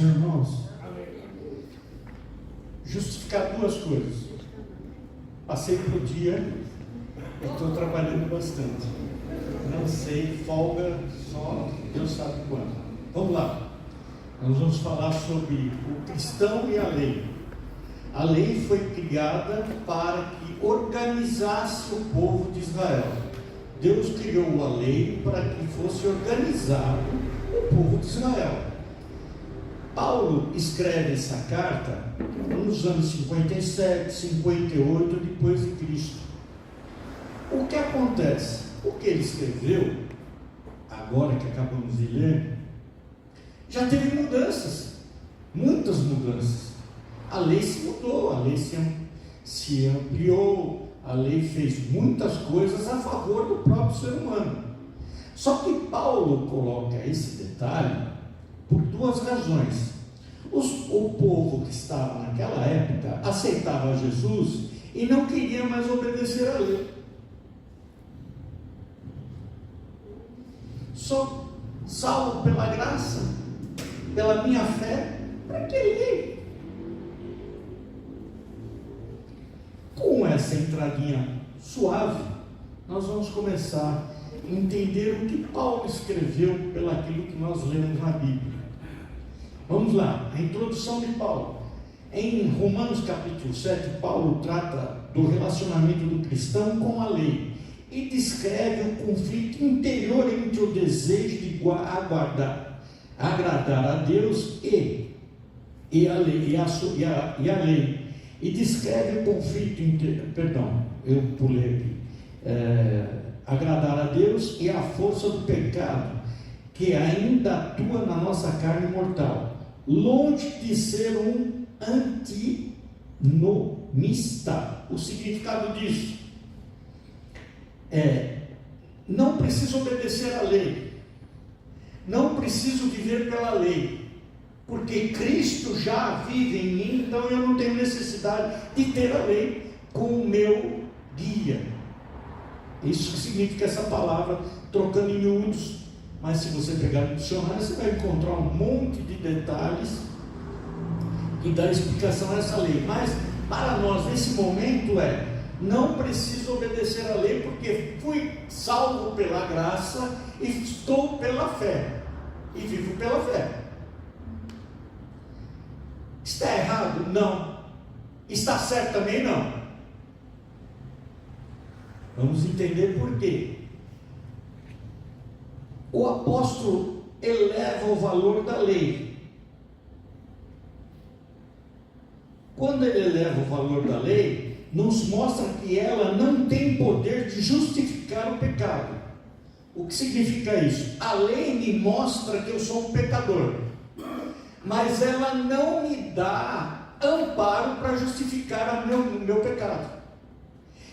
Senhor, irmãos? Justificar duas coisas. Passei por dia e estou trabalhando bastante. Não sei, folga só Deus sabe quando. Vamos lá. Nós vamos falar sobre o cristão e a lei. A lei foi criada para que organizasse o povo de Israel. Deus criou a lei para que fosse organizado o povo de Israel. Paulo escreve essa carta nos anos 57, 58 depois de Cristo. O que acontece? O que ele escreveu, agora que acabamos de ler, já teve mudanças, muitas mudanças. A lei se mudou, a lei se ampliou, a lei fez muitas coisas a favor do próprio ser humano. Só que Paulo coloca esse detalhe por duas razões. O povo que estava naquela época aceitava Jesus e não queria mais obedecer à lei. Sou salvo pela graça, pela minha fé, para que lei? Com essa entradinha suave, nós vamos começar a entender o que Paulo escreveu pelaquilo que nós lemos na Bíblia. Vamos lá, a introdução de Paulo. Em Romanos capítulo 7, Paulo trata do relacionamento do cristão com a lei e descreve o conflito interior entre o desejo de agradar a Deus e a lei. E descreve o conflito agradar a Deus e a força do pecado que ainda atua na nossa carne mortal, longe de ser um antinomista. O significado disso não preciso obedecer à lei, não preciso viver pela lei, porque Cristo já vive em mim, então eu não tenho necessidade de ter a lei como meu guia. Isso que significa essa palavra, trocando em miúdos. Mas se você pegar no dicionário, você vai encontrar um monte de detalhes que dá explicação a essa lei. Mas para nós, nesse momento, não preciso obedecer à lei, porque fui salvo pela graça e estou pela fé, e vivo pela fé. Está errado? Não. Está certo também? Não. Vamos entender por quê. O apóstolo eleva o valor da lei. Quando ele eleva o valor da lei, nos mostra que ela não tem poder de justificar o pecado. O que significa isso? A lei me mostra que eu sou um pecador, mas ela não me dá amparo para justificar o meu pecado.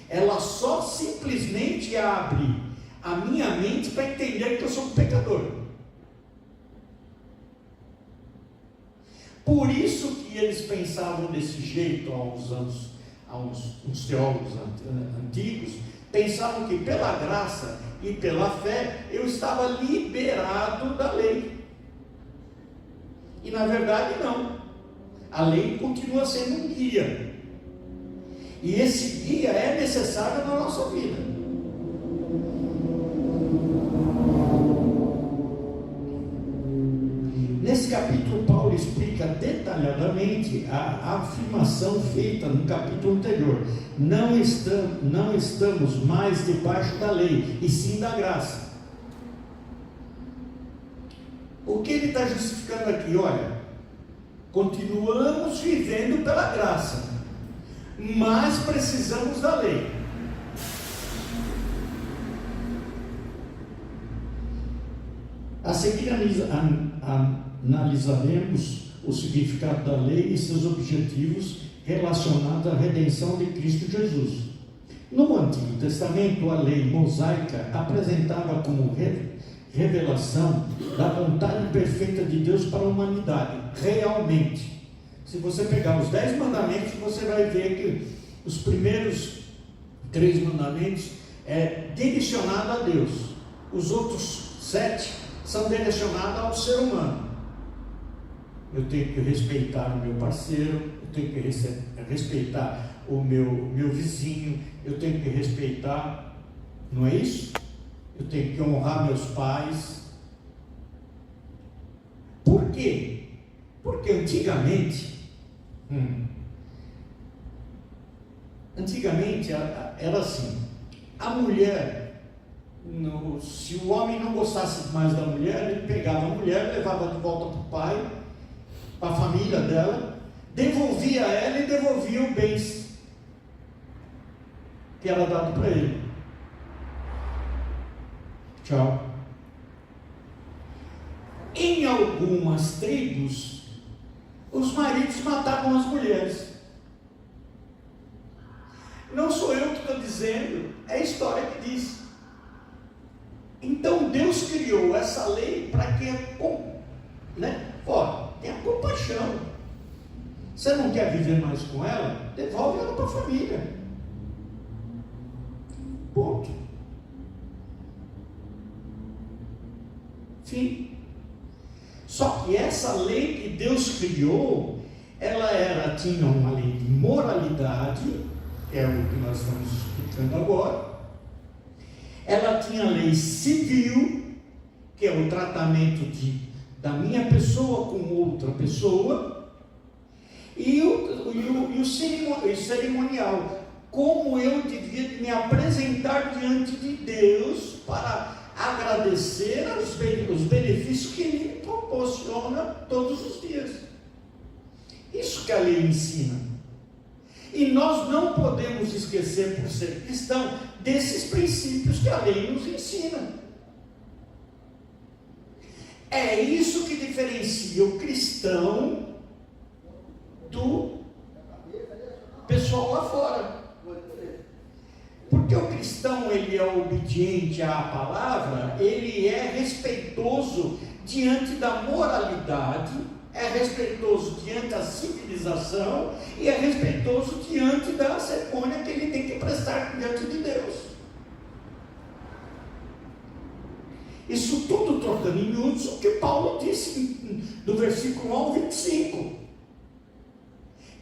Ela só simplesmente abre a minha mente para entender que eu sou um pecador. Por isso que eles pensavam desse jeito há uns teólogos antigos, pensavam que pela graça e pela fé eu estava liberado da lei. E na verdade não. A lei continua sendo um guia. E esse guia é necessário na nossa vida. Nesse capítulo, Paulo explica detalhadamente a afirmação feita no capítulo anterior. Não estamos mais debaixo da lei, e sim da graça. O que ele está justificando aqui? Olha, continuamos vivendo pela graça, mas precisamos da lei. A seguir analisaremos o significado da lei e seus objetivos relacionados à redenção de Cristo Jesus. No Antigo Testamento, a lei mosaica apresentava como revelação da vontade perfeita de Deus para a humanidade, realmente. Se você pegar os 10 mandamentos, você vai ver que os primeiros 3 mandamentos é direcionado a Deus, os outros 7 são direcionados ao ser humano. eu tenho que respeitar o meu parceiro, eu tenho que respeitar o meu vizinho, eu tenho que respeitar, não é isso? Eu tenho que honrar meus pais. Por quê? Porque antigamente era assim, a mulher, se o homem não gostasse mais da mulher, ele pegava a mulher, levava de volta para o pai, para a família dela, devolvia ela e devolvia o bens que era dado para ele. Tchau. Em algumas tribos, os maridos matavam as mulheres. Não sou eu que estou dizendo, é a história que diz. Então Deus criou essa lei para que, tenha compaixão. Você não quer viver mais com ela? Devolve ela para a família. Ponto. Fim. Só que essa lei que Deus criou, ela tinha uma lei de moralidade, que é o que nós estamos explicando agora. Ela tinha a lei civil, que é o tratamento da minha pessoa com outra pessoa, e o cerimonial, como eu devia me apresentar diante de Deus para agradecer os benefícios que Ele me proporciona todos os dias. Isso que a lei ensina. E nós não podemos esquecer, por ser cristão, desses princípios que a lei nos ensina. É isso que diferencia o cristão do pessoal lá fora. Porque o cristão, ele é obediente à palavra, ele é respeitoso diante da moralidade, é respeitoso diante da civilização e é respeitoso diante da cerimônia que ele tem que prestar diante de Deus. Isso tudo trocando em miúdos o que Paulo disse do versículo 1 ao 25.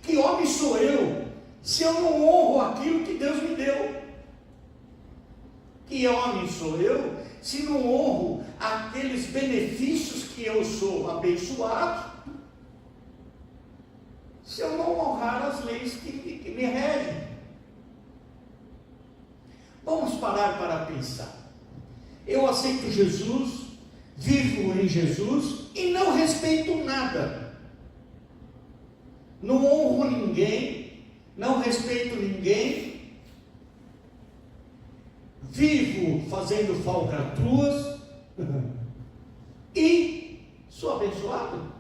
Que homem sou eu se eu não honro aquilo que Deus me deu? Que homem sou eu se não honro aqueles benefícios que eu sou abençoado, se eu não honrar as leis que me regem? Vamos parar para pensar. Eu aceito Jesus, vivo em Jesus e não respeito nada. Não honro ninguém, não respeito ninguém. Vivo fazendo falcatruas e sou abençoado?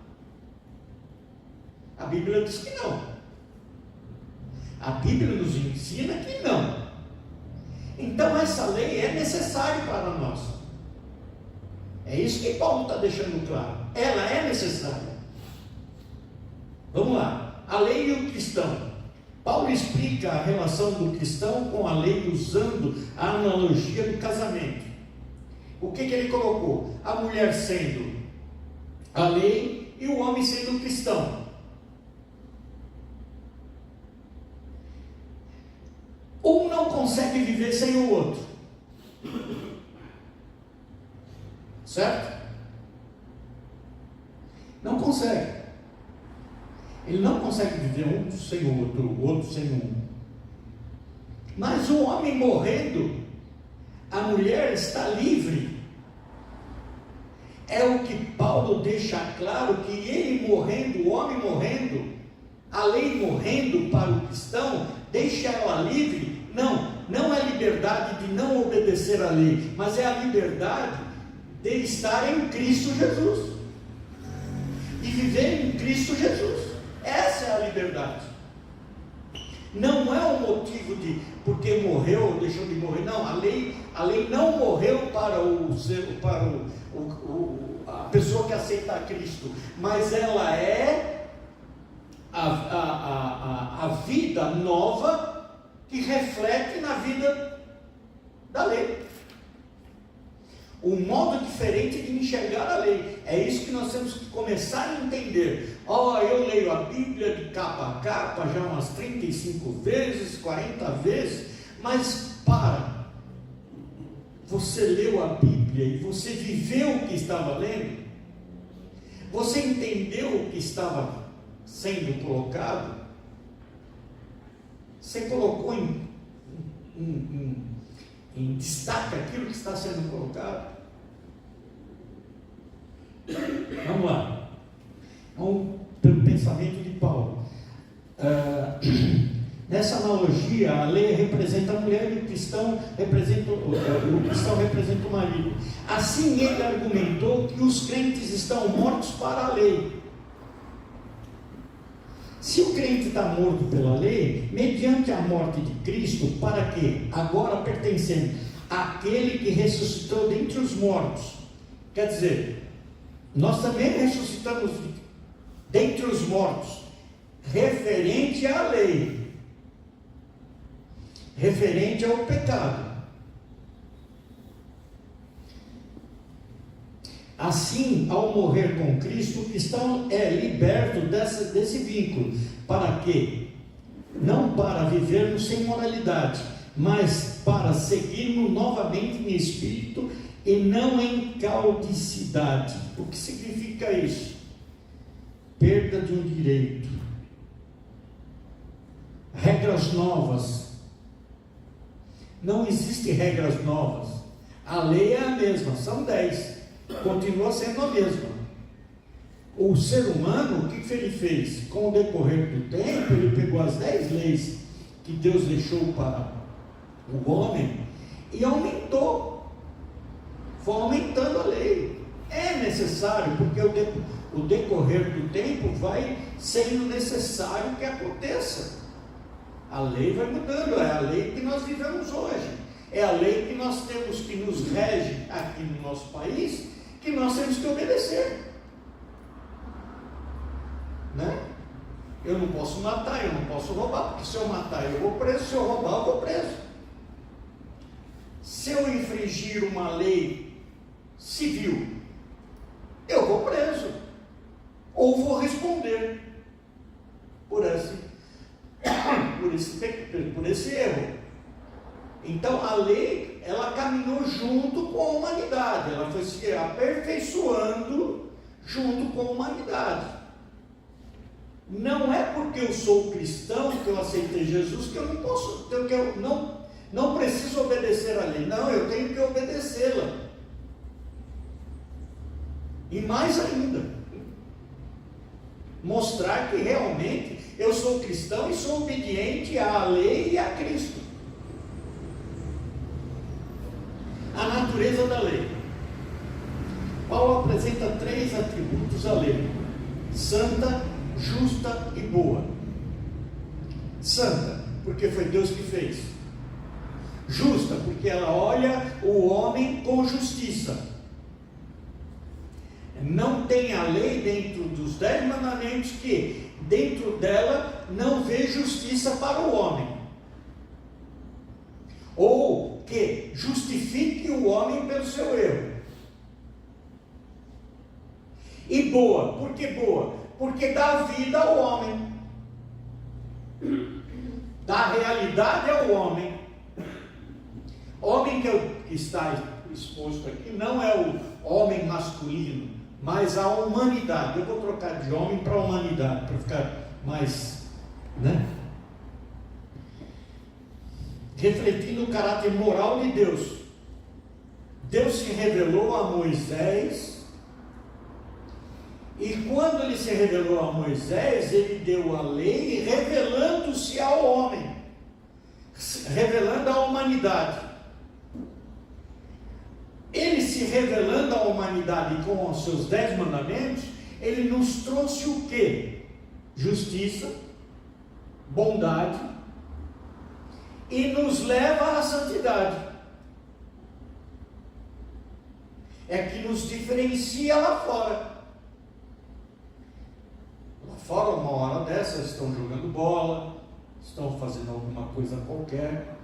A Bíblia diz que não. A Bíblia nos ensina que não. Então essa lei é necessária para nós. É isso que Paulo está deixando claro. Ela é necessária. Vamos lá. A lei e o cristão. Paulo explica a relação do cristão com a lei usando a analogia do casamento. O que ele colocou? A mulher sendo a lei e o homem sendo o cristão. Um não consegue viver sem o outro. Certo? Não consegue. Ele não consegue viver um sem o outro sem um. Mas o homem morrendo, a mulher está livre. É o que Paulo deixa claro, que ele morrendo, o homem morrendo, a lei morrendo para o cristão, deixa ela livre. Não é liberdade de não obedecer à lei, mas é a liberdade de estar em Cristo Jesus. E viver em Cristo Jesus. Essa é a liberdade. Não é um motivo de porque morreu ou deixou de morrer. Não, a lei não morreu para a pessoa que aceita a Cristo, mas ela é a vida nova que reflete na vida da lei. Um modo diferente de enxergar a lei. É isso que nós temos que começar a entender. Eu leio a Bíblia de capa a capa já umas 35 vezes, 40 vezes, mas para. Você leu a Bíblia e você viveu o que estava lendo? Você entendeu o que estava sendo colocado? Você colocou em destaque aquilo que está sendo colocado? Vamos lá. Pelo pensamento de Paulo. Nessa analogia, a lei representa a mulher e o cristão representa o marido. Assim ele argumentou que os crentes estão mortos para a lei. Se o crente está morto pela lei, mediante a morte de Cristo, para que, agora pertencendo àquele que ressuscitou dentre os mortos, quer dizer, nós também ressuscitamos dentre os mortos, referente à lei, referente ao pecado. Assim, ao morrer com Cristo, o cristão é liberto desse vínculo. Para quê? Não para vivermos sem moralidade, mas para seguirmos novamente em espírito e não em caudicidade. O que significa isso? Perda de um direito. Regras novas. Não existem regras novas. A lei é a mesma, são 10. Continua sendo a mesma. O ser humano, o que ele fez? Com o decorrer do tempo, ele pegou as 10 leis que Deus deixou para o homem e aumentou. Foi aumentando a lei. É necessário, porque o decorrer do tempo vai sendo necessário que aconteça. A lei vai mudando, é a lei que nós vivemos hoje. É a lei que nós temos, que nos rege aqui no nosso país, que nós temos que obedecer. Né? Eu não posso matar, eu não posso roubar, porque se eu matar eu vou preso, se eu roubar eu vou preso. Se eu infringir uma lei civil, eu vou preso, ou vou responder por esse erro. Então a lei, ela caminhou junto com a humanidade, ela foi se aperfeiçoando junto com a humanidade. Não é porque eu sou cristão, que eu aceitei Jesus, que eu não posso, que eu não preciso obedecer a lei. Não, eu tenho que obedecê-la. E mais ainda, mostrar que realmente eu sou cristão e sou obediente à lei e a Cristo. A natureza da lei. Paulo apresenta 3 atributos à lei: santa, justa e boa. Santa, porque foi Deus que fez. Justa, porque ela olha o homem com justiça. Não tem a lei dentro dos 10 mandamentos que dentro dela não vê justiça para o homem, ou que justifique o homem pelo seu erro. E boa, por que boa? Porque dá vida ao homem, dá realidade ao homem. Homem que está exposto aqui não é o homem masculino, mas a humanidade. Eu vou trocar de homem para humanidade, para ficar mais, né? Refletindo o caráter moral de Deus. Deus se revelou a Moisés, e quando ele se revelou a Moisés, ele deu a lei, revelando-se ao homem, revelando à humanidade. Ele se revelando à humanidade com os seus 10 mandamentos, ele nos trouxe o quê? Justiça, bondade, e nos leva à santidade. É que nos diferencia lá fora. Lá fora, uma hora dessas, estão jogando bola, estão fazendo alguma coisa qualquer.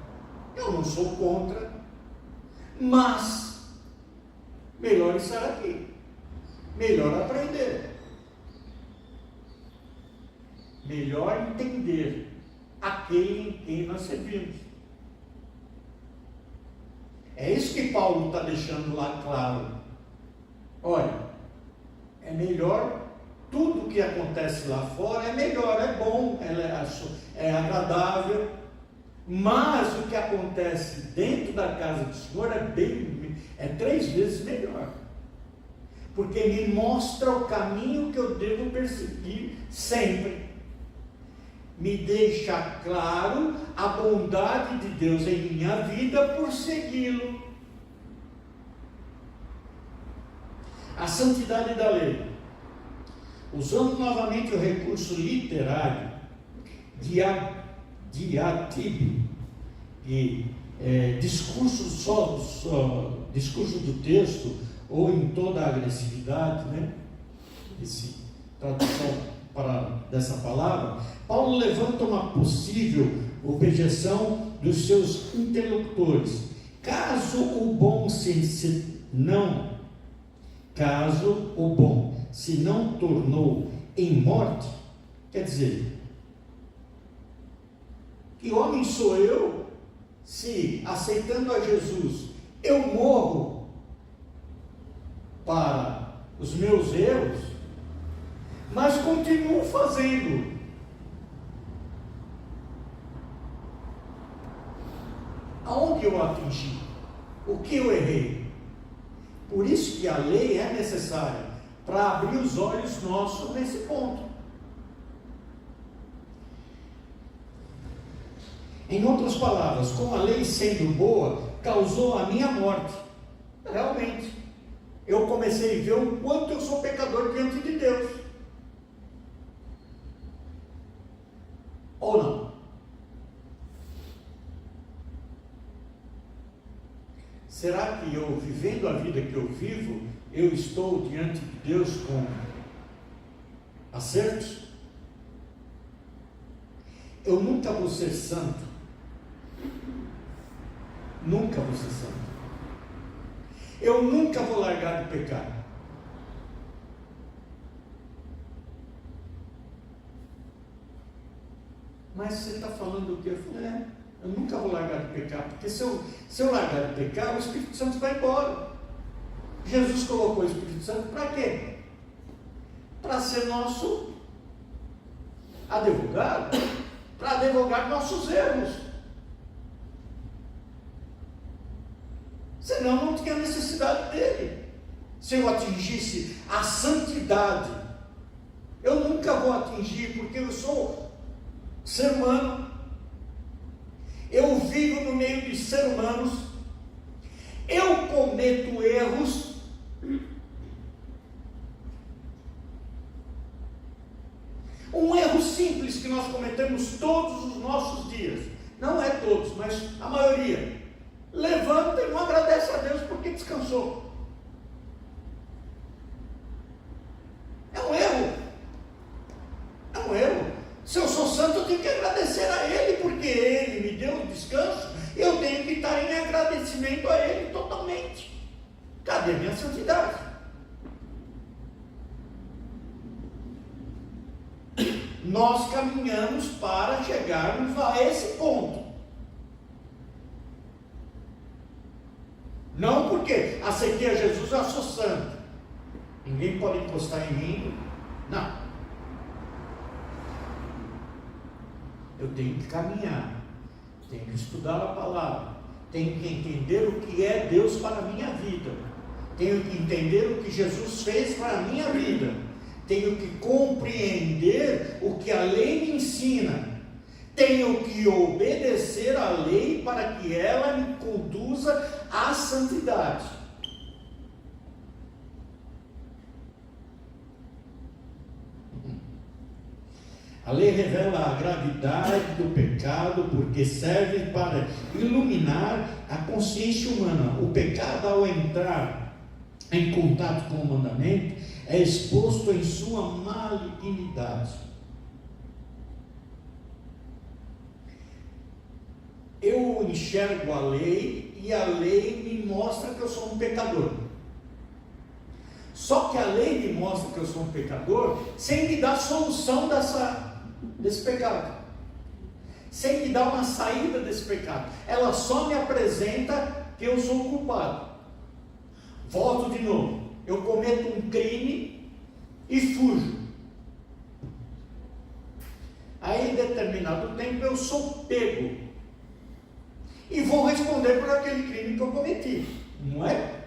Eu não sou contra, mas melhor estar aqui, melhor aprender. melhor entender aquele em quem nós servimos. É isso que Paulo está deixando lá claro. Olha, é melhor, tudo que acontece lá fora é melhor, é bom, é agradável, mas o que acontece dentro da casa do Senhor é 3 vezes melhor, porque me mostra o caminho que eu devo perseguir sempre, me deixa claro a bondade de Deus em minha vida por segui-lo. A santidade da lei, usando novamente o recurso literário diatíbico, e discurso do texto, ou em toda a agressividade, né? Tradução dessa palavra, Paulo levanta uma possível objeção dos seus interlocutores. Caso o bom se não tornou em morte, quer dizer, que homem sou eu, se aceitando a Jesus, eu morro para os meus erros, mas continuo fazendo. Aonde eu atingi? O que eu errei? Por isso que a lei é necessária, para abrir os olhos nossos nesse ponto. Em outras palavras, com a lei sendo boa, causou a minha morte. Realmente, eu comecei a ver o quanto eu sou pecador diante de Deus. Ou não? Será que eu, vivendo a vida que eu vivo, eu estou diante de Deus com acertos? Eu nunca vou ser santo. Nunca vou ser santo. Eu nunca vou largar de pecar. Mas você está falando o quê? Eu falei, eu nunca vou largar de pecar, porque se eu largar de pecar, o Espírito Santo vai embora. Jesus colocou o Espírito Santo para quê? Para ser nosso advogado, para advogar nossos erros. Senão não tinha necessidade dele. Se eu atingisse a santidade, eu nunca vou atingir, porque eu sou ser humano, eu vivo no meio de seres humanos, eu cometo erros, um erro simples que nós cometemos todos os nossos dias, não é todos, mas a maioria, levanta e não agradece a Deus porque descansou. É um erro. Se eu sou santo, eu tenho que agradecer a Ele, porque Ele me deu o descanso, eu tenho que estar em agradecimento a Ele totalmente. Cadê a minha santidade? Nós caminhamos para chegarmos a esse ponto. Não porque aceitei a Jesus, eu sou santo. Ninguém pode encostar em mim. Não. Eu tenho que caminhar, tenho que estudar a palavra, tenho que entender o que é Deus para a minha vida, tenho que entender o que Jesus fez para a minha vida, tenho que compreender o que a lei me ensina, tenho que obedecer à lei para que ela me conduza à santidade. A lei revela a gravidade do pecado, porque serve para iluminar a consciência humana. O pecado, ao entrar em contato com o mandamento, é exposto em sua malignidade. Eu enxergo a lei e a lei me mostra que eu sou um pecador. Só que a lei me mostra que eu sou um pecador sem me dar solução desse pecado, sem me dar uma saída desse pecado. Ela só me apresenta que eu sou o culpado. Volto de novo, eu cometo um crime e fujo. Aí em determinado tempo eu sou pego e vou responder por aquele crime que eu cometi, não é?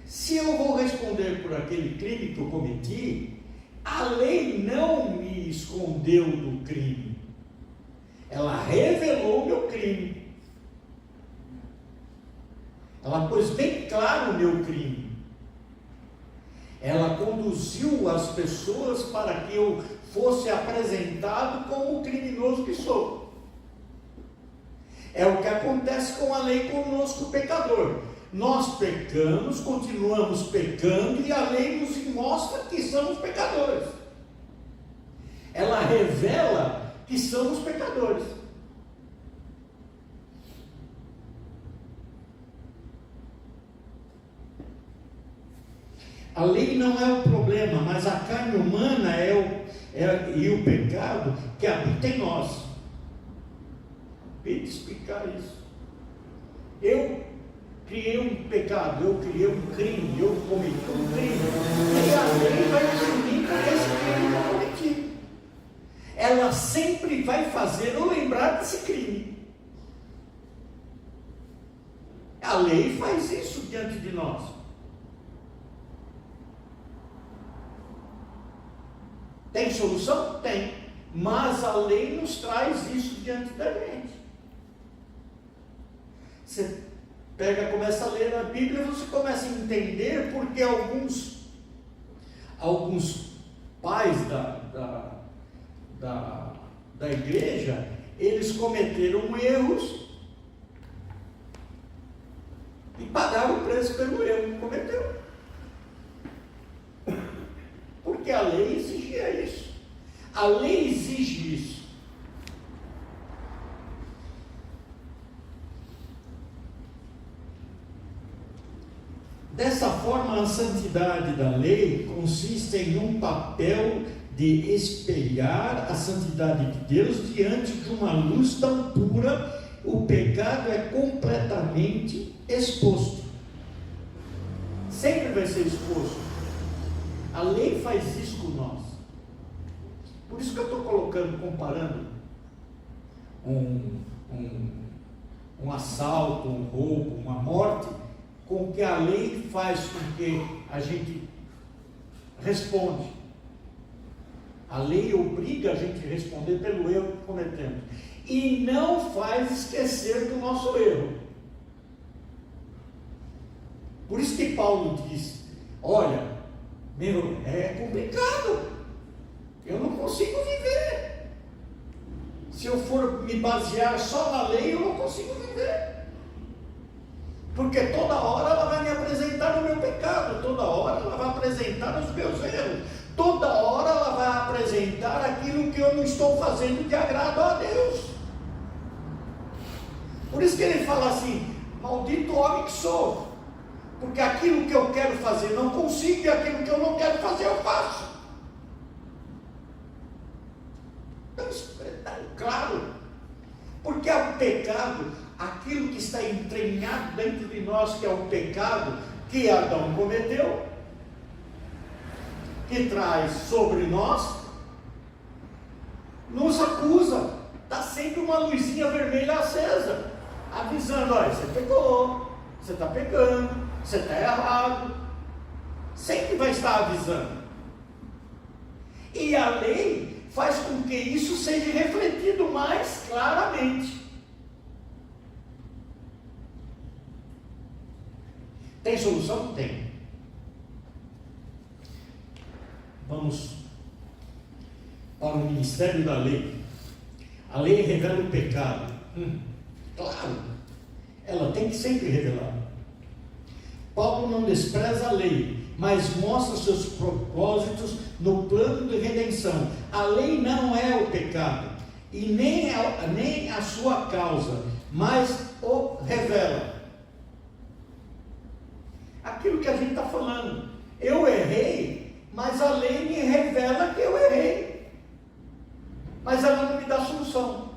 Se eu vou responder por aquele crime que eu cometi, a lei não me escondeu do crime, ela revelou o meu crime, ela pôs bem claro o meu crime, ela conduziu as pessoas para que eu fosse apresentado como o criminoso que sou. É o que acontece com a lei conosco, o pecador. Nós pecamos, continuamos pecando e a lei nos mostra que somos pecadores. Ela revela que somos pecadores. A lei não é o problema, mas a carne humana e o pecado que habita em nós. Tem que explicar isso. Eu criei um pecado, eu criei um crime, eu cometi um crime, e a lei vai me punir por esse crime que eu cometi. Ela sempre vai fazer eu lembrar desse crime. A lei faz isso diante de nós. Tem solução? Tem. Mas a lei nos traz isso diante da gente. Você começa a ler a Bíblia e você começa a entender porque alguns pais da igreja, eles cometeram erros e pagaram o preço pelo erro que cometeu. Porque a lei exigia isso. A lei exige isso. Dessa forma, a santidade da lei consiste em um papel de espelhar a santidade de Deus diante de uma luz tão pura. O pecado é completamente exposto. Sempre vai ser exposto. A lei faz isso com nós. Por isso que eu estou comparando um assalto, um roubo, uma morte, com o que a lei faz com que a gente responde. A lei obriga a gente a responder pelo erro que cometemos. E não faz esquecer do nosso erro. Por isso que Paulo diz, olha, meu, é complicado, eu não consigo viver, se eu for me basear só na lei, eu não consigo viver, porque toda hora ela vai me apresentar o meu pecado, toda hora ela vai apresentar os meus erros, toda hora ela vai apresentar aquilo que eu não estou fazendo de agrado a Deus. Por isso que ele fala assim, maldito homem que sou, porque aquilo que eu quero fazer não consigo, e aquilo que eu não quero fazer eu faço. Então, isso é claro, porque é o pecado, aquilo que está entranhado dentro de nós, que é o pecado que Adão cometeu, que traz sobre nós, nos acusa, está sempre uma luzinha vermelha acesa, avisando, olha, você pecou, você está pecando, você está errado, sempre vai estar avisando. E a lei faz com que isso seja refletido mais claramente. Tem solução? Tem. Vamos para o ministério da lei. A lei revela o pecado. Claro, ela tem que sempre revelar. Paulo não despreza a lei, mas mostra seus propósitos no plano de redenção. A lei não é o pecado, e nem a sua causa, mas o revela. Aquilo que a gente está falando, eu errei, mas a lei me revela que eu errei. solução,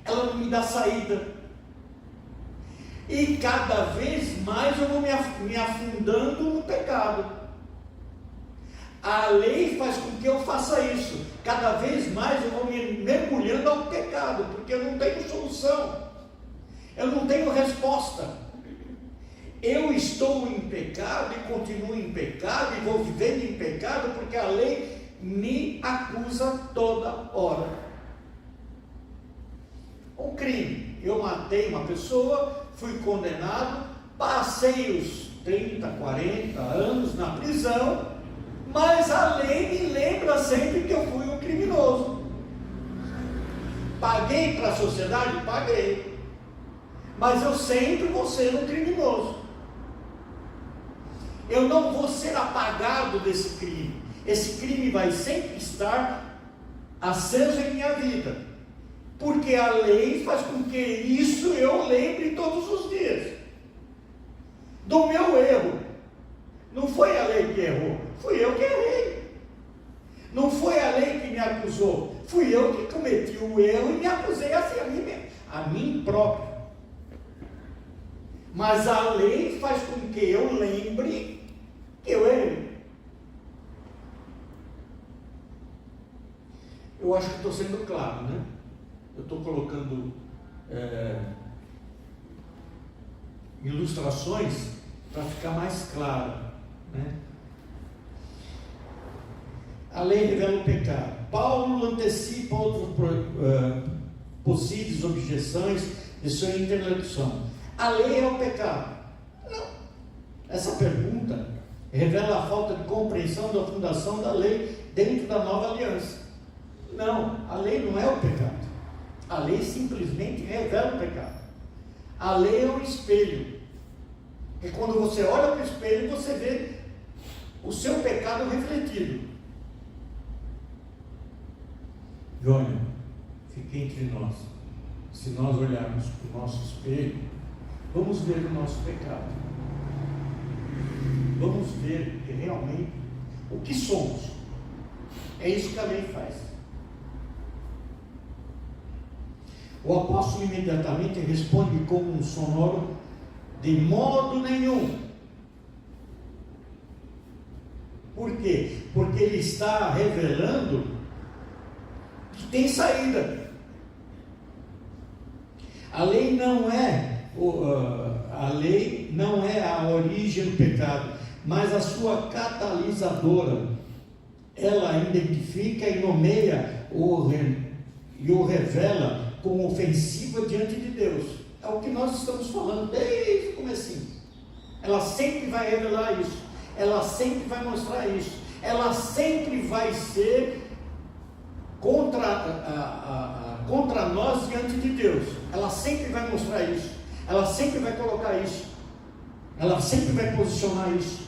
ela não me dá saída, e cada vez mais eu vou me afundando no pecado. A lei faz com que eu faça isso, cada vez mais eu vou me mergulhando ao pecado, porque eu não tenho solução, eu não tenho resposta. Eu estou em pecado e continuo em pecado e vou vivendo em pecado porque a lei me acusa toda hora. Um crime, eu matei uma pessoa, fui condenado, passei os 30, 40 anos na prisão, mas a lei me lembra sempre que eu fui um criminoso. Paguei para a sociedade? Paguei, mas eu sempre vou ser um criminoso. Eu não vou ser apagado desse crime. Esse crime vai sempre estar aceso em minha vida, porque a lei faz com que isso eu lembre todos os dias do meu erro. Não foi a lei que errou, fui eu que errei. Não foi a lei que me acusou, fui eu que cometi o erro e me acusei assim a mim próprio. Mas a lei faz com que eu lembre que eu errei. Eu acho que estou sendo claro, né? Eu estou colocando ilustrações para ficar mais claro, né? A lei revela o pecado. Paulo antecipa outras possíveis objeções de sua interlocução. A lei é o pecado? Não. Essa pergunta revela a falta de compreensão da fundação da lei dentro da nova aliança. Não, a lei não é o pecado. A lei simplesmente revela o pecado. A lei é um espelho. E quando você olha para o espelho, você vê o seu pecado refletido. E olha, fique entre nós. Se nós olharmos para o nosso espelho, vamos ver o nosso pecado. Vamos ver realmente o que somos. É isso que a lei faz. O apóstolo imediatamente responde como um sonoro: de modo nenhum. Por quê? Porque ele está revelando que tem saída. A lei não é a origem do pecado, mas a sua catalisadora. Ela identifica e nomeia e o revela como ofensiva diante de Deus. É o que nós estamos falando desde o comecinho. Ela sempre vai revelar isso, ela sempre vai mostrar isso, ela sempre vai ser contra nós diante de Deus. Ela sempre vai mostrar isso, ela sempre vai colocar isso, ela sempre vai posicionar isso.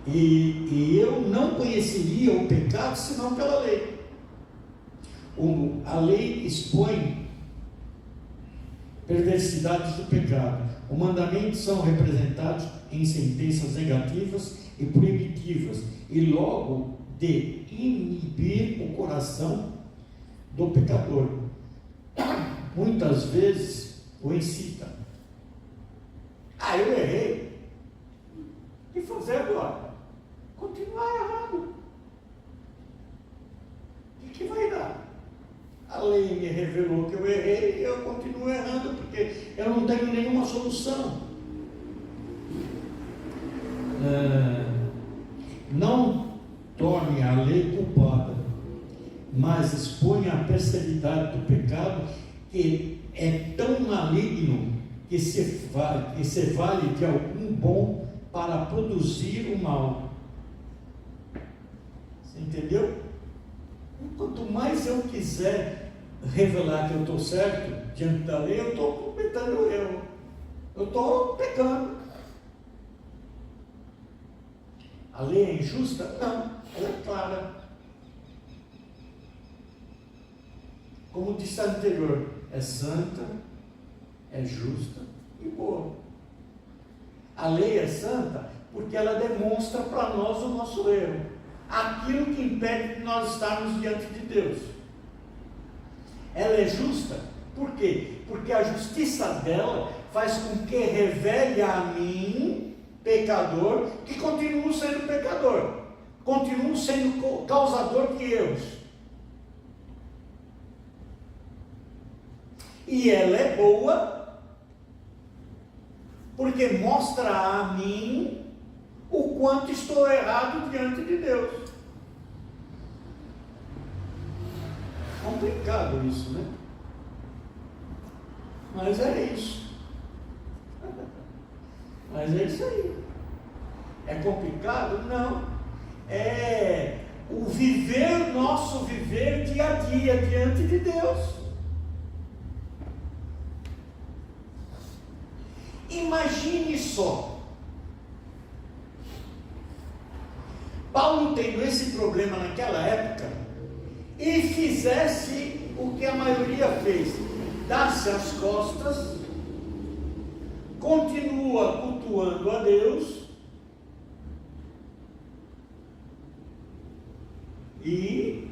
E eu não conheceria o pecado senão pela lei. A lei expõe perversidades do pecado. Os mandamentos são representados em sentenças negativas e proibitivas, e logo de inibir o coração do pecador. Muitas vezes o incita. Eu errei. O que fazer agora? Continuar errado. O que vai dar? A lei me revelou que eu errei e eu continuo errando, porque eu não tenho nenhuma solução. Não torne a lei culpada, mas exponha a perversidade do pecado, que é tão maligno que se vale de algum bom para produzir o mal. Você entendeu? Quanto mais eu quiser revelar que eu estou certo diante da lei, eu estou cometendo erro, eu estou pecando. A lei é injusta? Não, ela é clara. Como disse anterior, é santa, é justa e boa. A lei é santa porque ela demonstra para nós o nosso erro. aquilo que impede de nós estarmos diante de Deus. Ela é justa, por quê? Porque a justiça dela faz com que revele a mim, pecador, que continuo sendo pecador, continuo sendo causador de erros. E ela é boa, porque mostra a mim o quanto estou errado diante de Deus. Complicado isso, né? Mas é isso. Mas é isso aí. É complicado? Não. É o viver, nosso viver dia a dia diante de Deus. Imagine só. Paulo tendo esse problema naquela época e fizesse o que a maioria fez, dá-se as costas, continua cultuando a Deus e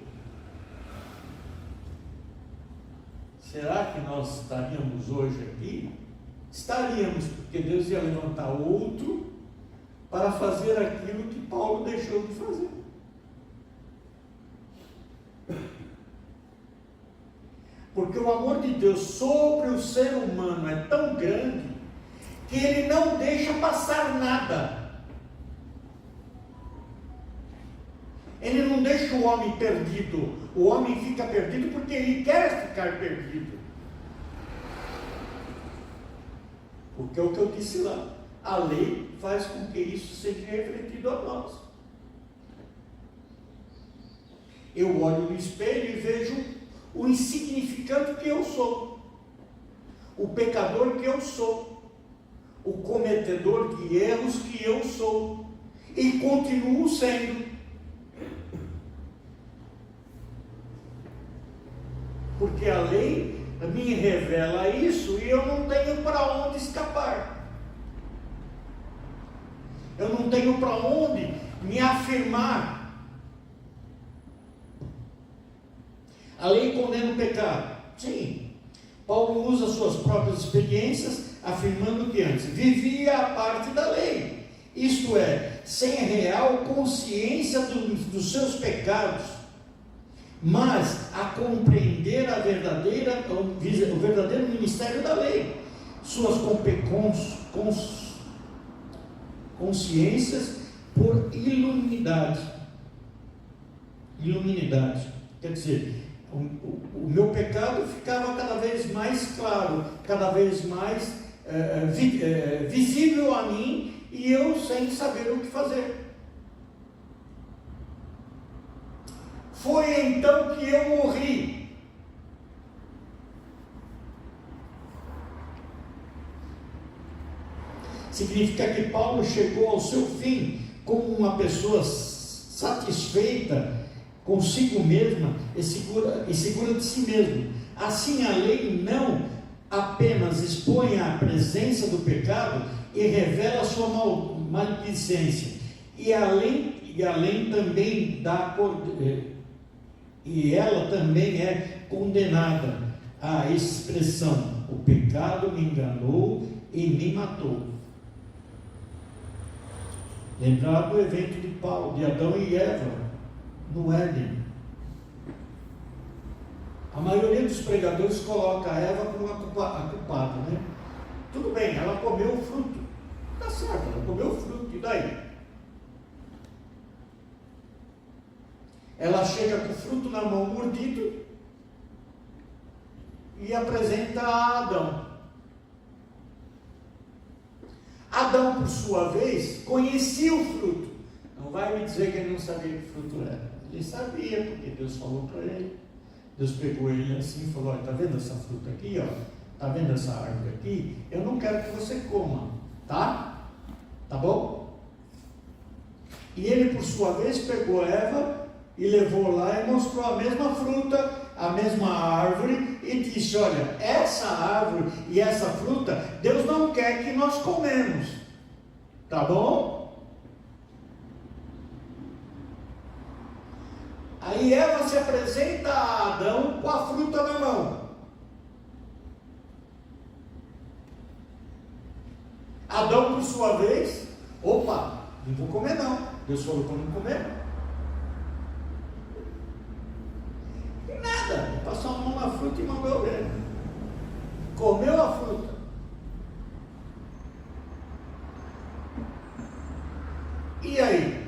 será que nós estaríamos hoje aqui? Estaríamos, porque Deus ia levantar outro para fazer aquilo que Paulo deixou de fazer. Porque o amor de Deus sobre o ser humano é tão grande que ele não deixa passar nada. Ele não deixa o homem perdido. O homem fica perdido porque ele quer ficar perdido. Porque é o que eu disse lá. A lei faz com que isso seja refletido a nós. Eu olho no espelho e vejo o insignificante que eu sou, o pecador que eu sou, o cometedor de erros que eu sou, e continuo sendo. Porque a lei me revela isso e eu não tenho para onde escapar. Eu não tenho para onde me afirmar. A lei condena o pecado. Sim. Paulo usa suas próprias experiências, afirmando que antes vivia a parte da lei. Isto é, sem real consciência dos seus pecados, mas a compreender o verdadeiro ministério da lei. Suas consciências por iluminidade. Quer dizer, o meu pecado ficava cada vez mais claro, cada vez mais visível a mim, e eu sem saber o que fazer. Foi então que eu morri. Significa que Paulo chegou ao seu fim como uma pessoa satisfeita consigo mesma e segura de si mesmo. Assim, a lei não apenas expõe a presença do pecado e revela a sua maledicência, e além também e ela também é condenada à expressão: o pecado me enganou e me matou. Lembrar do evento de Adão e Eva no Éden. A maioria dos pregadores coloca a Eva como a culpada, né? Tudo bem, ela comeu o fruto. Tá certo, ela comeu o fruto, e daí? Ela chega com o fruto na mão mordido e apresenta a Adão. Adão, por sua vez, conhecia o fruto. Não vai me dizer que ele não sabia que fruto era. Ele sabia, porque Deus falou para ele. Deus pegou ele assim e falou: olha, está vendo essa fruta aqui? Está vendo essa árvore aqui? Eu não quero que você coma, tá? Tá bom? E ele, por sua vez, pegou Eva e levou lá e mostrou a mesma fruta, a mesma árvore, e disse: olha, essa árvore e essa fruta, Deus não quer que nós comemos, tá bom? Aí Eva se apresenta a Adão com a fruta na mão. Adão, por sua vez, opa, não vou comer não. Deus falou para não comer. Nada, passou a mão na fruta e mandou ver. Comeu a fruta. E aí?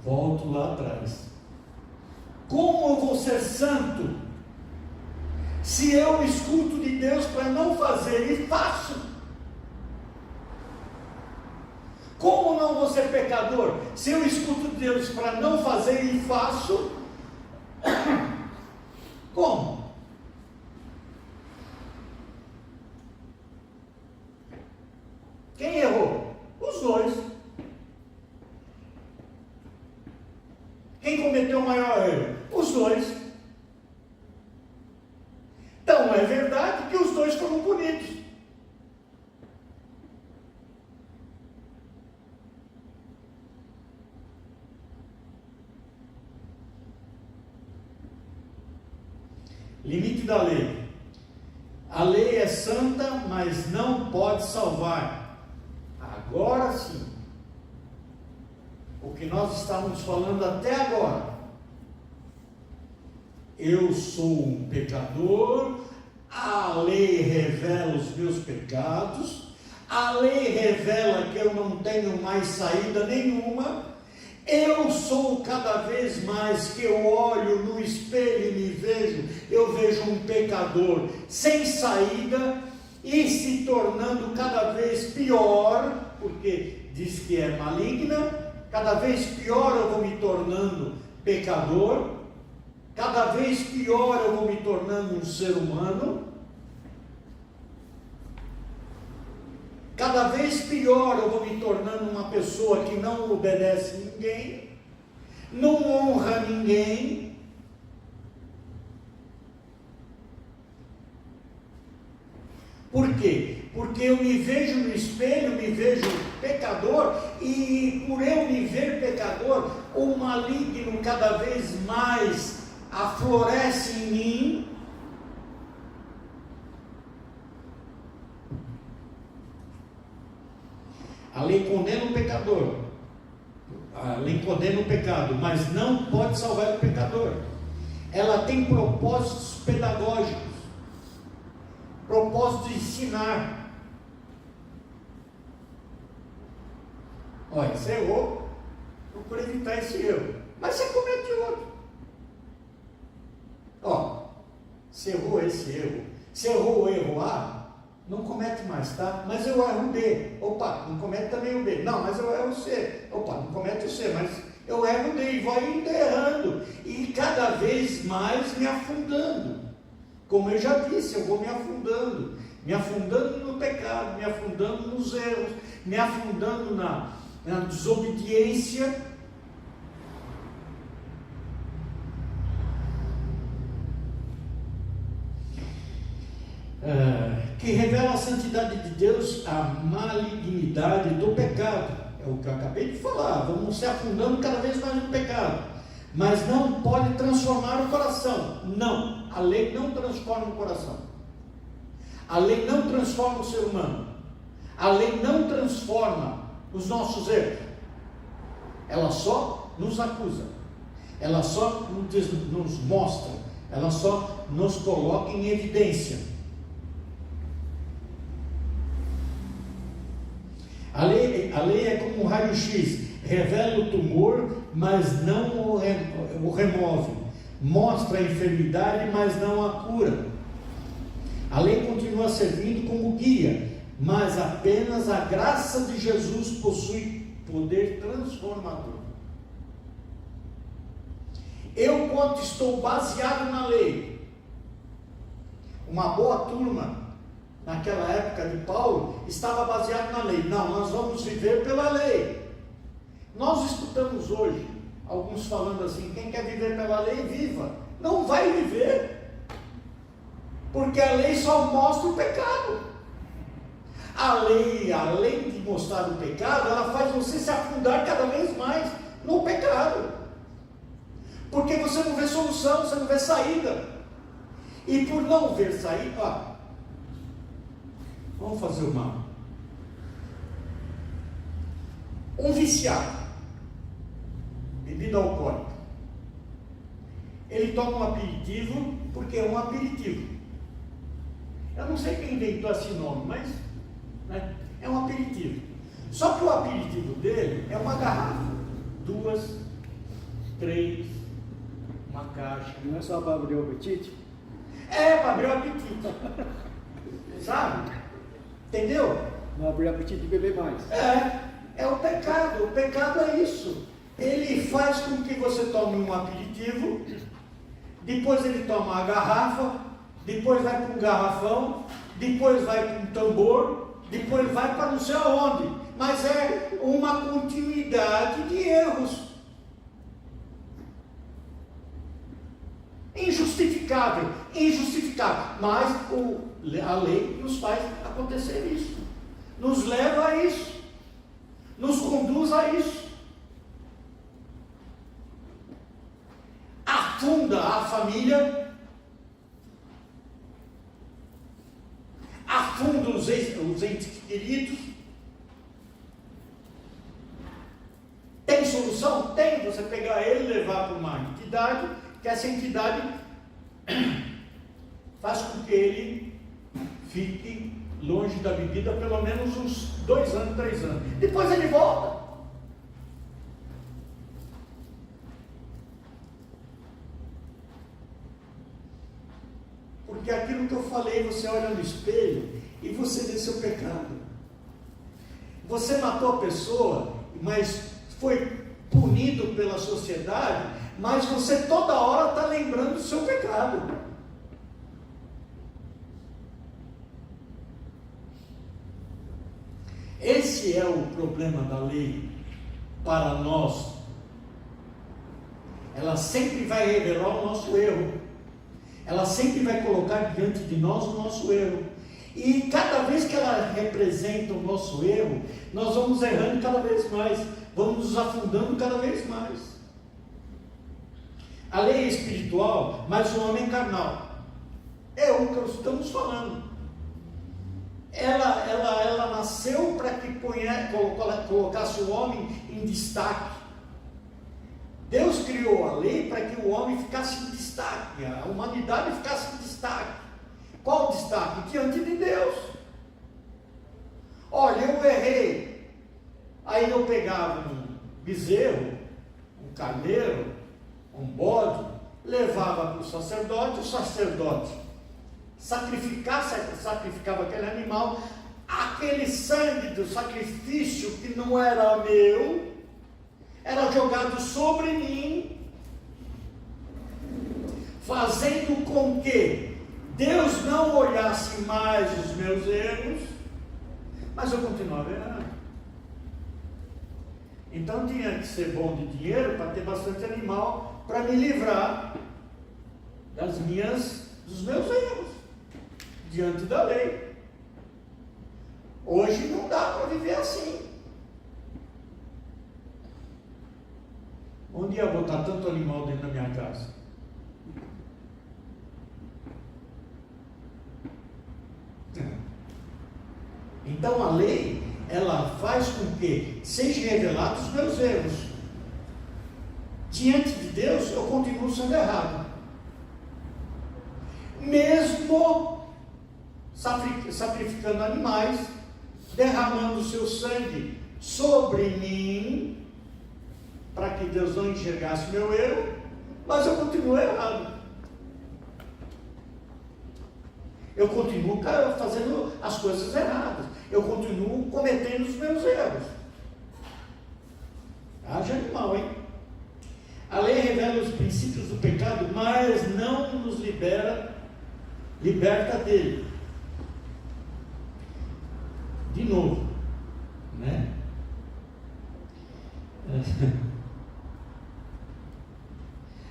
Volto lá atrás. Como eu vou ser santo se eu escuto de Deus para não fazer e faço? Como não vou ser pecador se eu escuto de Deus para não fazer e faço? Como? Quem errou? Os dois. Quem cometeu o maior erro? Os dois. Então é verdade que os dois foram punidos. Limite da lei. A lei é santa, mas não pode salvar. Agora sim. O que nós estávamos falando até agora. Eu sou um pecador, a lei revela os meus pecados, a lei revela que eu não tenho mais saída nenhuma. Eu sou cada vez mais que eu olho no espelho e me vejo, eu vejo um pecador sem saída e se tornando cada vez pior, porque diz que é maligna. Cada vez pior eu vou me tornando pecador, cada vez pior eu vou me tornando um ser humano, cada vez pior eu vou me tornando uma pessoa que não obedece ninguém, não honra ninguém. Por quê? Porque eu me vejo no espelho, me vejo pecador, e por eu me ver pecador, o maligno cada vez mais aflorece em mim. A lei condena o pecador, a lei condena o pecado, mas não pode salvar o pecador. Ela tem propósitos pedagógicos, propósito de ensinar. Olha, você errou, procura evitar esse erro, mas você comete outro. Ó, você errou esse erro, você errou o erro A, não comete mais, tá? Mas eu erro o B, opa, não comete também o B, não, mas eu erro o C, opa, não comete o C, mas eu erro o D, e vou indo errando, e cada vez mais me afundando. Como eu já disse, eu vou me afundando no pecado, me afundando nos erros, me afundando na desobediência. Que revela a santidade de Deus, a malignidade do pecado. É o que eu acabei de falar. Vamos se afundando cada vez mais no pecado, mas não pode transformar o coração. Não, a lei não transforma o coração, a lei não transforma o ser humano, a lei não transforma os nossos erros. Ela só nos acusa, ela só nos mostra, ela só nos coloca em evidência. A lei é como um raio-x, revela o tumor, mas não o remove, mostra a enfermidade, mas não a cura. A lei continua servindo como guia, mas apenas a graça de Jesus possui poder transformador. Eu, quando estou baseado na lei, uma boa turma naquela época de Paulo estava baseado na lei. Não, nós vamos viver pela lei. Nós escutamos hoje alguns falando assim: quem quer viver pela lei, viva. Não vai viver, porque a lei só mostra o pecado. A lei, além de mostrar o pecado, ela faz você se afundar cada vez mais no pecado. Porque você não vê solução, você não vê saída. E por não ver saída, vamos fazer um viciado, bebida alcoólica. Ele toma um aperitivo, porque é um aperitivo. Eu não sei quem inventou esse nome, mas né, é um aperitivo. Só que o aperitivo dele é uma garrafa, 2, 3, uma caixa. Não é só para abrir o apetite? É, para abrir o apetite. Sabe? Entendeu? Não abrir o apetite de beber mais. É o pecado. O pecado é isso. Ele faz com que você tome um aperitivo, depois ele toma a garrafa, depois vai para um garrafão, depois vai para um tambor, depois vai para não sei aonde. Mas é uma continuidade de erros. Injustificável, mas a lei nos faz acontecer isso, nos leva a isso, nos conduz a isso, afunda a família, afunda os entes queridos. Tem solução? Tem. Você pegar ele e levar para uma entidade, que essa entidade faz com que ele fique longe da bebida pelo menos uns 2 anos, 3 anos. Depois ele volta. Porque aquilo que eu falei, você olha no espelho e você vê seu pecado. Você matou a pessoa, mas foi punido pela sociedade, mas você toda hora está lembrando do seu pecado. Esse é o problema da lei para nós. Ela sempre vai revelar o nosso erro. Ela sempre vai colocar diante de nós o nosso erro. E cada vez que ela representa o nosso erro, nós vamos errando cada vez mais, vamos nos afundando cada vez mais. A lei é espiritual, mas o homem é carnal. É o que estamos falando. Ela nasceu para que colocasse o homem em destaque. Deus criou a lei para que o homem ficasse em destaque, a humanidade ficasse em destaque. Qual o destaque? Diante de Deus. Olha, eu errei. Aí eu pegava um bezerro, um carneiro, um bode, levava para o sacerdote sacrificava aquele animal, aquele sangue do sacrifício que não era meu, era jogado sobre mim, fazendo com que Deus não olhasse mais os meus erros, mas eu continuava errando. Então tinha que ser bom de dinheiro para ter bastante animal, para me livrar dos meus erros, diante da lei. Hoje não dá para viver assim. Onde ia botar tanto animal dentro da minha casa? Então a lei, ela faz com que sejam revelados os meus erros. Diante de Deus, eu continuo sendo errado. Mesmo sacrificando animais, derramando o seu sangue sobre mim, para que Deus não enxergasse meu erro, mas eu continuo errado. Eu continuo fazendo as coisas erradas. Eu continuo cometendo os meus erros. Haja animal, hein? A lei revela os princípios do pecado, mas não nos liberta dele. De novo, né?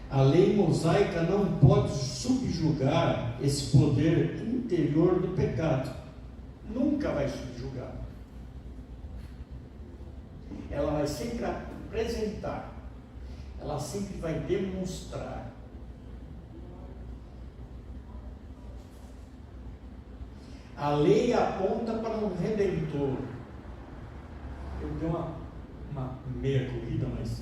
A lei mosaica não pode subjugar esse poder interior do pecado. nunca vai subjugar. Ela vai sempre apresentar, ela sempre vai demonstrar. A lei aponta para um redentor. Eu dei uma meia corrida, mas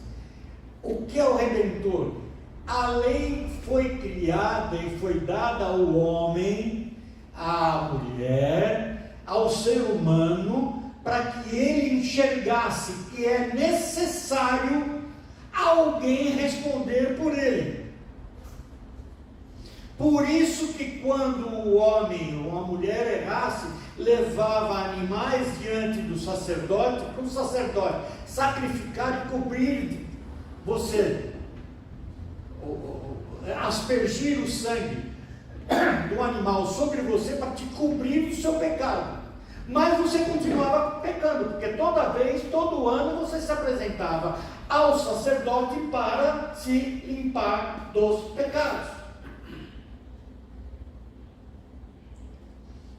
o que é o redentor? A lei foi criada e foi dada ao homem, à mulher, ao ser humano, para que ele enxergasse que é necessário alguém responder por ele. Por isso que quando o homem ou a mulher errasse, levava animais diante do sacerdote, para o sacerdote sacrificar e cobrir você, aspergir o sangue do animal sobre você para te cobrir do seu pecado. Mas você continuava pecando, porque toda vez, todo ano, você se apresentava ao sacerdote para se limpar dos pecados.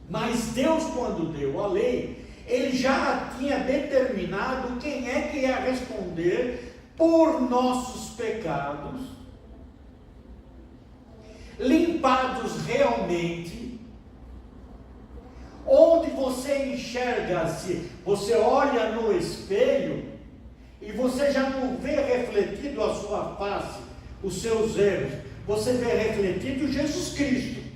Mas Deus, quando deu a lei, Ele já tinha determinado quem é que ia responder por nossos pecados, limpados realmente, onde você enxerga-se, você olha no espelho, e você já não vê refletido a sua face, os seus erros, você vê refletido Jesus Cristo.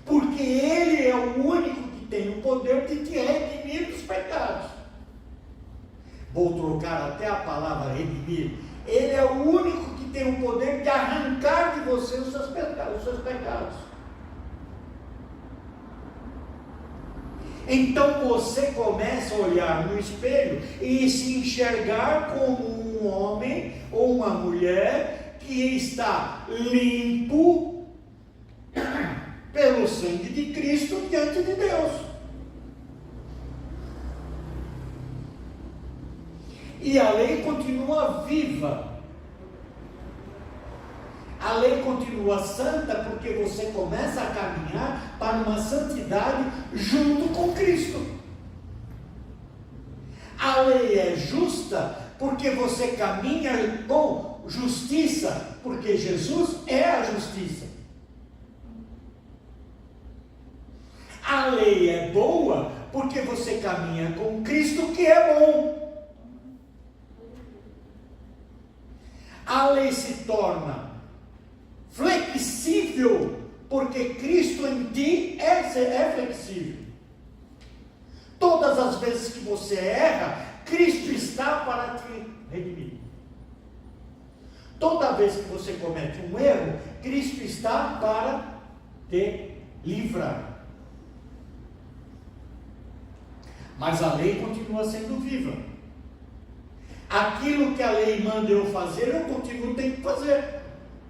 Porque Ele é o único que tem o poder de te redimir dos pecados. Vou trocar até a palavra redimir. Ele é o único que tem o poder de arrancar de você os seus pecados. Então você começa a olhar no espelho e se enxergar como um homem ou uma mulher que está limpo pelo sangue de Cristo diante de Deus. E a lei continua viva. A lei continua santa porque você começa a caminhar para uma santidade junto com Cristo. A lei é justa porque você caminha com justiça, porque Jesus é a justiça. A lei é boa porque você caminha com Cristo, que é bom. A lei se torna flexível porque Cristo em ti é flexível. Todas as vezes que você erra, Cristo está para te redimir. Toda vez que você comete um erro, Cristo está para te livrar. Mas a lei continua sendo viva. Aquilo que a lei manda eu fazer, eu continuo tendo que fazer.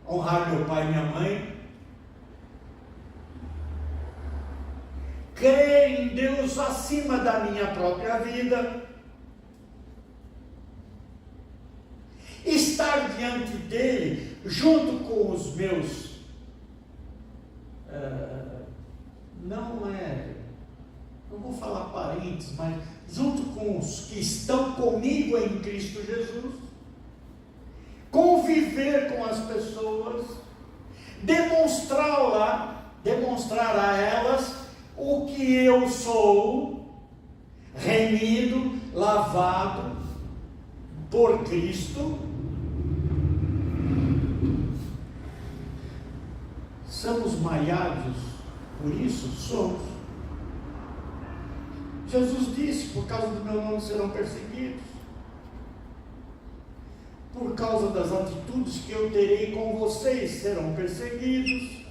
Honrar meu pai e minha mãe. Crer em Deus acima da minha própria vida. Estar diante dele, junto com os meus... não vou falar parentes, mas junto com os que estão comigo em Cristo Jesus, conviver com as pessoas, demonstrar a elas o que eu sou, remido, lavado por Cristo. Somos maiados por isso? Somos. Jesus disse, por causa do meu nome serão perseguidos. Por causa das atitudes que eu terei com vocês, serão perseguidos.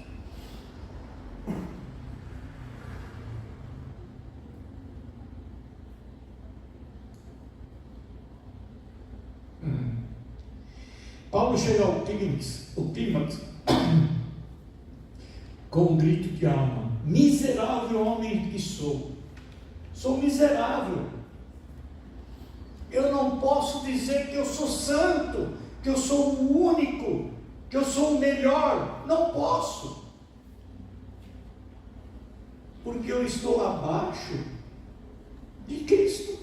Paulo chega ao clímax com um grito de alma: miserável homem que sou. Sou miserável. Eu não posso dizer que eu sou santo, que eu sou o único, que eu sou o melhor. Não posso. Porque eu estou abaixo de Cristo.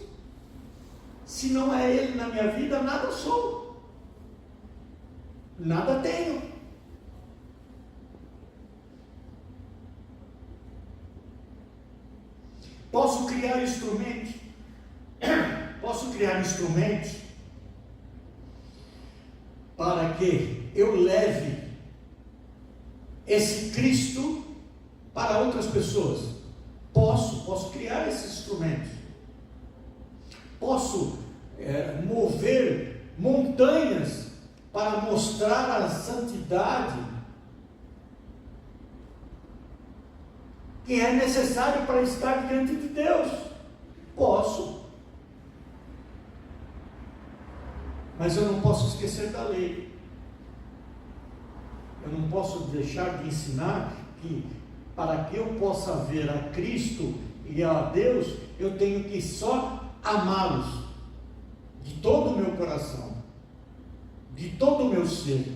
Se não é Ele na minha vida, nada sou. Nada tenho. Posso criar instrumentos. Posso criar instrumentos para que eu leve esse Cristo para outras pessoas. Posso criar esses instrumentos. Posso mover montanhas para mostrar a santidade que é necessário para estar diante de Deus. Posso. Mas eu não posso esquecer da lei. Eu não posso deixar de ensinar que para que eu possa ver a Cristo e a Deus, eu tenho que só amá-los de todo o meu coração, de todo o meu ser,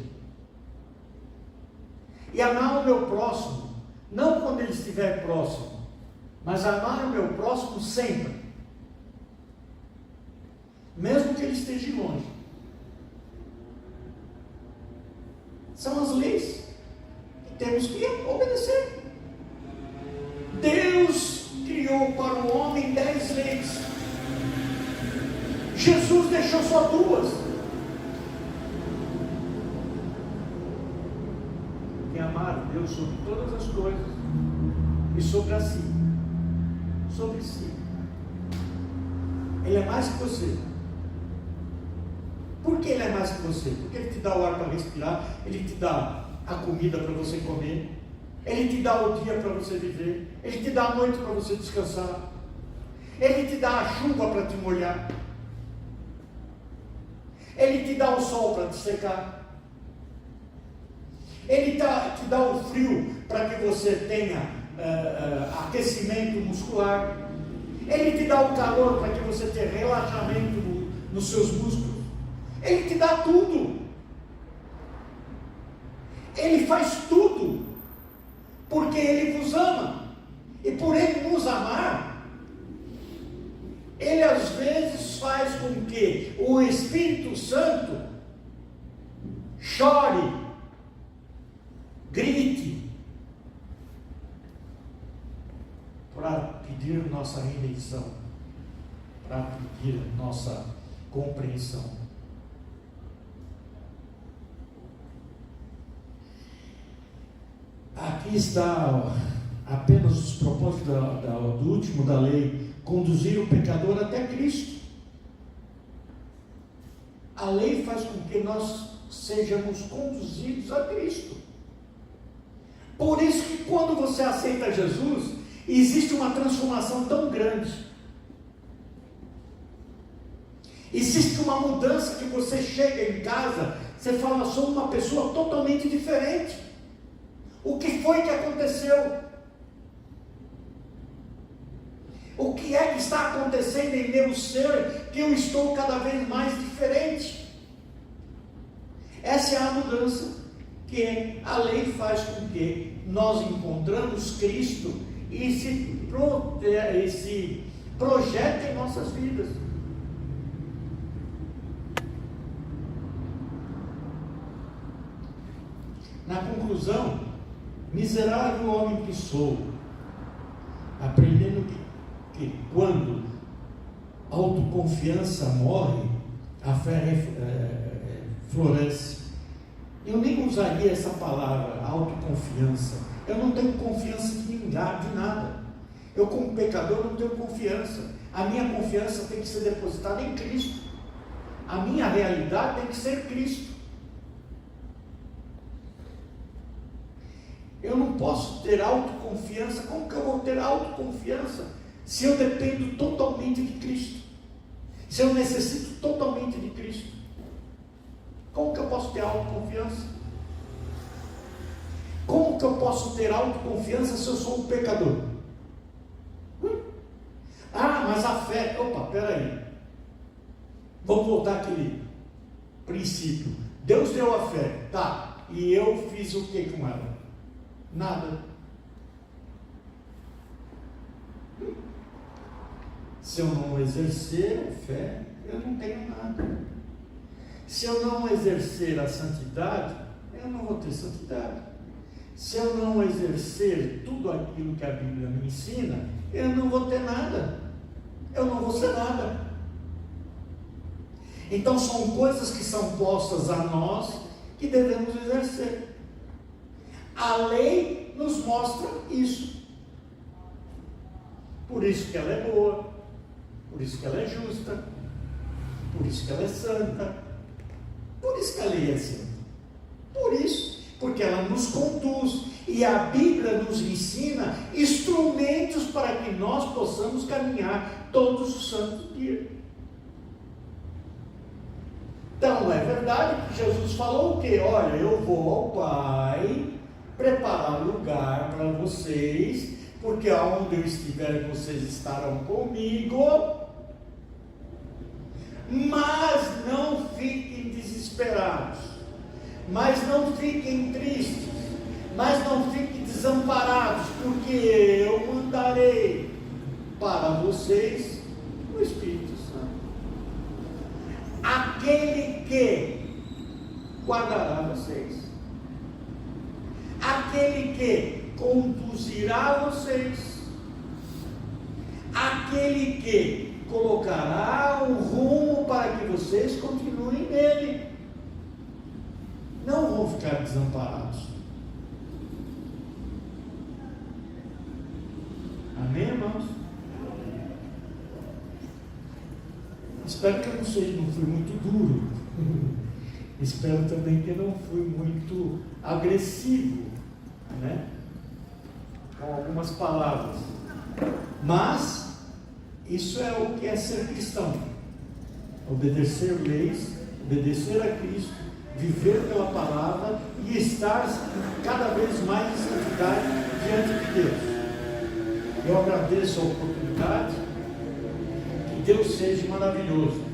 e amar o meu próximo, não quando ele estiver próximo, mas amar o meu próximo sempre, mesmo que ele esteja longe. São as leis que temos que obedecer. Deus criou para o homem 10 leis. Jesus deixou só 2. Que amar Deus sobre todas as coisas e sobre a si. Sobre si. Ele é mais que você. Por que Ele é mais que você? Porque Ele te dá o ar para respirar, Ele te dá a comida para você comer, Ele te dá o dia para você viver, Ele te dá a noite para você descansar, Ele te dá a chuva para te molhar, Ele te dá o sol para te secar, Ele te dá o frio para que você tenha aquecimento muscular, Ele te dá o calor para que você tenha relaxamento nos seus músculos. Ele te dá tudo. Ele faz tudo. Porque Ele vos ama. E por Ele nos amar, Ele às vezes faz com que o Espírito Santo chore, grite, para pedir nossa redenção, para pedir nossa compreensão. Aqui está apenas os propósitos do último da lei: conduzir o pecador até Cristo. A lei faz com que nós sejamos conduzidos a Cristo. Por isso que quando você aceita Jesus, existe uma transformação tão grande. Existe uma mudança que você chega em casa, você fala, sou uma pessoa totalmente diferente. O que foi que aconteceu? O que é que está acontecendo em meu ser que eu estou cada vez mais diferente? Essa é a mudança que a lei faz com que nós encontramos Cristo e se projeta em nossas vidas. Na conclusão, miserável homem que sou, aprendendo que quando a autoconfiança morre, a fé floresce. Eu nem usaria essa palavra, autoconfiança. Eu não tenho confiança de ninguém, de nada. Eu, como pecador, não tenho confiança. A minha confiança tem que ser depositada em Cristo. A minha realidade tem que ser Cristo. Eu não posso ter autoconfiança. Como que eu vou ter autoconfiança se eu dependo totalmente de Cristo? Se eu necessito totalmente de Cristo? Como que eu posso ter autoconfiança? Como que eu posso ter autoconfiança se eu sou um pecador? Ah, mas a fé... Opa, peraí. Vamos voltar àquele princípio. Deus deu a fé, tá, e eu fiz o que com ela? Nada. Se eu não exercer a fé, eu não tenho nada. Se eu não exercer a santidade, eu não vou ter santidade. Se eu não exercer tudo aquilo que a Bíblia me ensina, eu não vou ter nada. Eu não vou ser nada. Então são coisas que são postas a nós que devemos exercer. A lei nos mostra isso. Por isso que ela é boa, por isso que ela é justa, por isso que ela é santa, por isso que a lei é santa. Por isso, porque ela nos conduz e a Bíblia nos ensina instrumentos para que nós possamos caminhar todos os santos dias. Então é verdade que Jesus falou o quê? Olha, eu vou ao Pai preparar lugar para vocês, porque aonde eu estiver vocês estarão comigo. Mas não fiquem desesperados, mas não fiquem tristes, mas não fiquem desamparados, porque eu mandarei para vocês o Espírito Santo, aquele que guardará vocês, aquele que conduzirá vocês, aquele que colocará um rumo para que vocês continuem nele. Não vão ficar desamparados. Amém, irmãos? Espero que eu não fui muito duro. Espero também que eu não fui muito agressivo, né? Com algumas palavras. Mas isso é o que é ser cristão: obedecer leis, obedecer a Cristo, viver pela palavra e estar cada vez mais em santidade diante de Deus. Eu agradeço a oportunidade, que Deus seja maravilhoso.